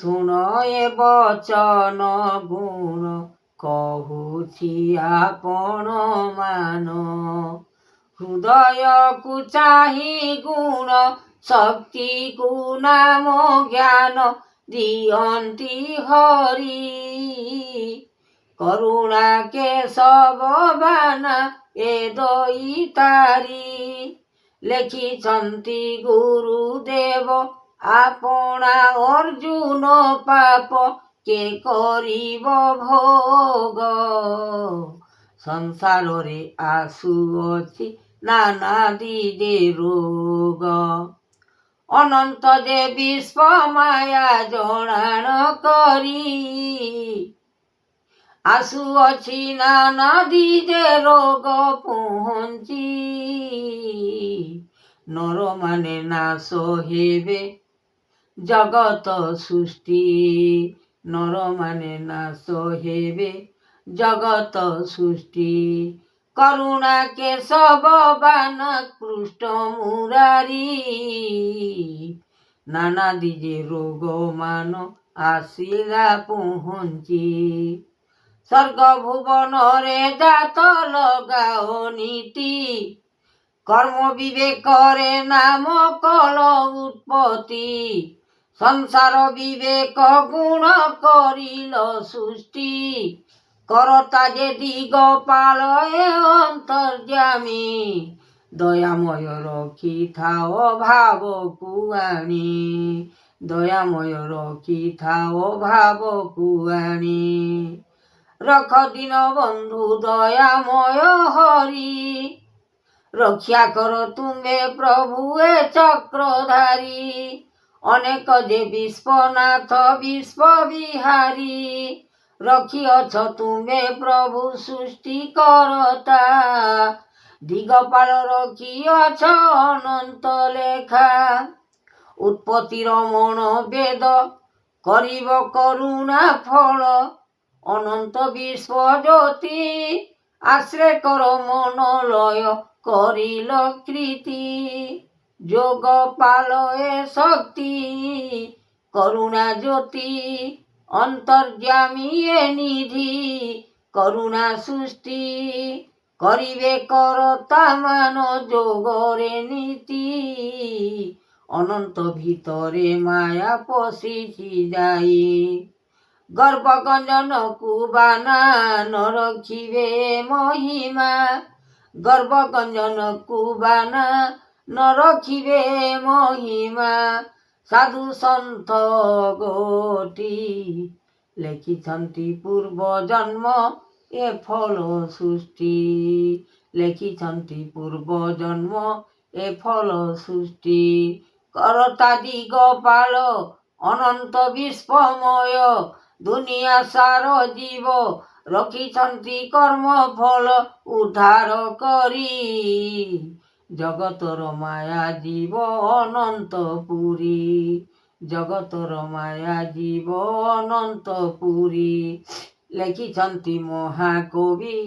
ଶୁଣ ଏ ବଚନ ଗୁଣ କହୁଛି ଆପଣ ମାନ। ହୃଦୟକୁ ଚାହିଁ ଗୁଣ ଶକ୍ତିକୁ ନାମ ଜ୍ଞାନ ଦିଅନ୍ତି ହରି। କରୁଣା କେଶବ ବାନା ଏ ଦଇତାରି। ଲେଖିଛନ୍ତି ଗୁରୁଦେବ ଆପଣା ଅର୍ଜୁନ ପାପ କେ କରିବ ଭୋଗ। ସଂସାରରେ ଆସୁଅଛି ନାନାଦି ଯେ ରୋଗ। ଅନନ୍ତ ଯେ ବିଶ୍ୱ ମାୟା ଜଣାଣ କରି। ଆସୁଅଛି ନାନାଦି ଯେ ରୋଗ ପହଞ୍ଚି। ନରମାନେ ନାଶ ହେବେ ଜଗତ ସୃଷ୍ଟି। ନରମାନେ ନାଶ ହେବେ ଜଗତ ସୃଷ୍ଟି। କରୁଣା କେଶବ ବାନା କୃଷ୍ଣ ମୁରାରୀ। ନାନାଦି ଯେ ରୋଗ ମାନ ଆସିଲା ପହଞ୍ଚି। ସ୍ୱର୍ଗ ଭୁବନରେ ଜାତ ଲଗାଅ ନୀତି। କର୍ମ ବିବେକରେ ନାମ କଲ ଉତ୍ପତ୍ତି। ସଂସାର ବିବେକ ଗୁଣ କରିଲ ସୃଷ୍ଟି। କରତା ଯେ ଦିଗପାଳ ଏ ଅନ୍ତର୍ଯ୍ୟାମୀ। ଦୟାମୟ ରଖିଥାଅ ଭାବକୁ ଆଣି। ଦୟାମୟ ରଖିଥାଅ ଭାବକୁ ଆଣି। ରଖ ଦୀନ ବନ୍ଧୁ ଦୟାମୟ ହରି। ରକ୍ଷା କର ତୁମେ ପ୍ରଭୁ ଏ ଚକ୍ରଧାରୀ। ଅନେକ ଯେ ବିଶ୍ୱନାଥ ବିଶ୍ୱ ବିହାରୀ। ରଖିଅଛ ତୁମେ ପ୍ରଭୁ ସୃଷ୍ଟି କରତା। ଦିଗପାଳ ରଖିଅଛ ଅନନ୍ତ ଲେଖା। ଉତ୍ପତ୍ତିର ମଣ ବେଦ କରିବ କରୁଣା ଫଳ। ଅନନ୍ତ ବିଶ୍ୱ ଜ୍ୟୋତି ଆଶ୍ରେ କର ମନ ଲୟ କରିଲ କୀର୍ତ୍ତି। ଯୋଗ ପାଲ ଏ ଶକ୍ତି କରୁଣା ଜ୍ୟୋତି। ଅନ୍ତର୍ଯ୍ୟାମୀ ଏ ନିଧି କରୁଣା ସୃଷ୍ଟି। କରିବେ କରତା ମାନ ଯୋଗରେ ନୀତି। ଅନନ୍ତ ଭିତରେ ମାୟା ପଶିଛି ଯାଇ। ଗର୍ବ ଗଞ୍ଜନକୁ ବାନା ନ ରଖିବେ ମହିମା। ଗର୍ବ ଗଞ୍ଜନକୁ ବାନା ନ ରଖିବେ ମହିମା। ସାଧୁ ସନ୍ଥ ଗୋଟି ଲେଖିଛନ୍ତି ପୂର୍ବ ଜନ୍ମ ଏ ଫଳ ସୃଷ୍ଟି। ଲେଖିଛନ୍ତି ପୂର୍ବ ଜନ୍ମ ଏ ଫଳ ସୃଷ୍ଟି। କରତା ଦିଗପାଳ ଅନନ୍ତ ବିଶ୍ୱମୟ। ଦୁନିଆ ସାର ଜୀବ ରଖିଛନ୍ତି କର୍ମ ଫଳ ଉଦ୍ଧାର କରି। ଜଗତର ମାୟା ଜୀବ ଅନନ୍ତ ପୁରୀ। ଜଗତର ମାୟା ଜୀବ ଅନନ୍ତ ପୁରୀ। ଲେଖିଛନ୍ତି ମହାକବି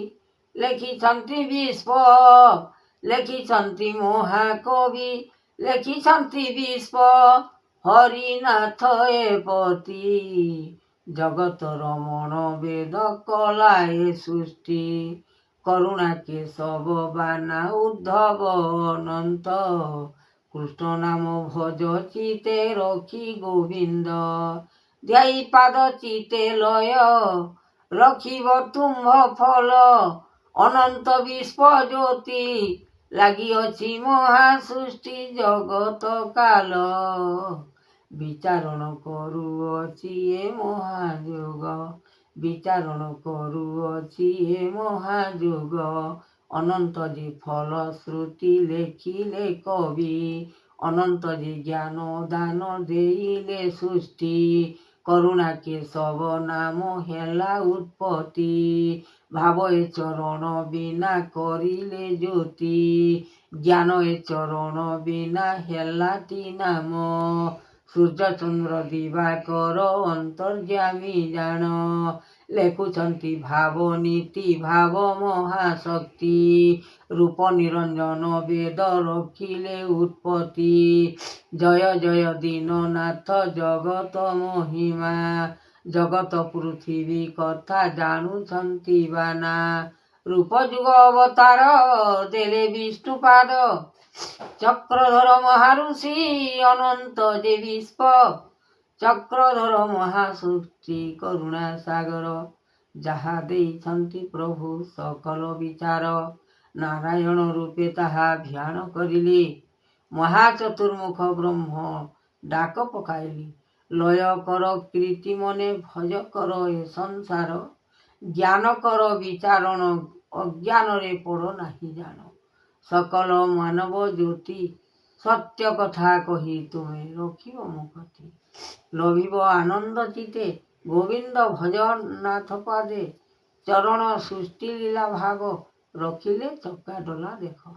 ଲେଖିଛନ୍ତି ବିଶ୍ୱ। ଲେଖିଛନ୍ତି ମହାକବି ଲେଖିଛନ୍ତି ବିଶ୍ୱ। ହରିନାଥ ଏ ପତି ଜଗତର ମଣ ବେଦ କଲା ଏ ସୃଷ୍ଟି। କରୁଣା କେଶବ ବାନା ଉଦ୍ଧବ ଅନନ୍ତ। କୃଷ୍ଣ ନାମ ଭଜ ଚିତେ ରଖି ଗୋବିନ୍ଦ। ଧ୍ୟାଇ ପାଦ ଚିତେ ଲୟ ରଖିବ ତୁମ୍ଭ ଫଲ। ଅନନ୍ତ ବିଶ୍ୱ ଜ୍ୟୋତି ଲାଗିଅଛି ମହାସୃଷ୍ଟି ଜଗତ କାଲ। ବିଚାରଣ କରୁଅଛି ଏ ମହାଯୋଗ। ବିଚାରଣ କରୁଅଛି ଏ ମହାଯୋଗ। ଅନନ୍ତ ଯେ ଫଳ ଶ୍ରୁତି ଲେଖିଲେ କବି। ଅନନ୍ତ ଯେ ଜ୍ଞାନ ଦାନ ଦେଇଲେ ସୃଷ୍ଟି। କରୁଣା କେଶବ ନାମ ହେଲା ଉତ୍ପତ୍ତି। ଭାବ ଏ ଚରଣ ବିନା କରିଲେ ଜ୍ୟୋତି। ଜ୍ଞାନ ଏ ଚରଣ ବିନା ହେଲାଟି ନାମ। ସୂର୍ଯ୍ୟ ଚନ୍ଦ୍ର ଦିବାକର ଅନ୍ତର୍ଯ୍ୟାମୀ ଜାଣ। ଲେଖୁଛନ୍ତି ଭାବ ନୀତି ଭାବ ମହାଶକ୍ତି ରୂପ ନିରଞ୍ଜନ ବେଦ ରଖିଲେ ଉତ୍ପତ୍ତି ଜୟ ଜୟ ଦୀନନାଥ ଜଗତ ମହିମା ଜଗତ ପୃଥିବୀ କଥା ଜାଣୁଛନ୍ତି ବାନା ରୂପ ଯୁଗ ଅବତାର ଦେଲେ ବିଷ୍ଣୁପାଦ ଚକ୍ରଧର ମହାରୁଷି ଅନନ୍ତ ଯେ ବିଶ୍ୱ ଚକ୍ରଧର ମହାସୃଷ୍ଟି କରୁଣା ସାଗର ଯାହା ଦେଇଛନ୍ତି ପ୍ରଭୁ ସକଲ ବିଚାର ନାରାୟଣ ରୂପେ ତାହା ଧ୍ୟାନ କରିଲି ମହାଚତୁର୍ମୁଖ ବ୍ରହ୍ମ ଡାକ ପକାଇଲି ଲୟ କର କୀର୍ତ୍ତି ମନେ ଭଜ କର ଏ ସଂସାର ଜ୍ଞାନ କର ବିଚାରଣ ଅଜ୍ଞାନରେ ପଡ଼ ନାହିଁ ଜାଣ ସକଳ ମାନବ ଜ୍ୟୋତି ସତ୍ୟ କଥା କହି ତୁମେ ରଖିବ ମୁଖତି ଲୋଭିବ ଆନନ୍ଦ ଚିତେ ଗୋବିନ୍ଦ ଭଜନାଥ ପାଦେ ଚରଣ ସୃଷ୍ଟି ଲୀଳା ଭାଗ ରଖିଲେ ଚକା ଡୋଲା ଦେଖ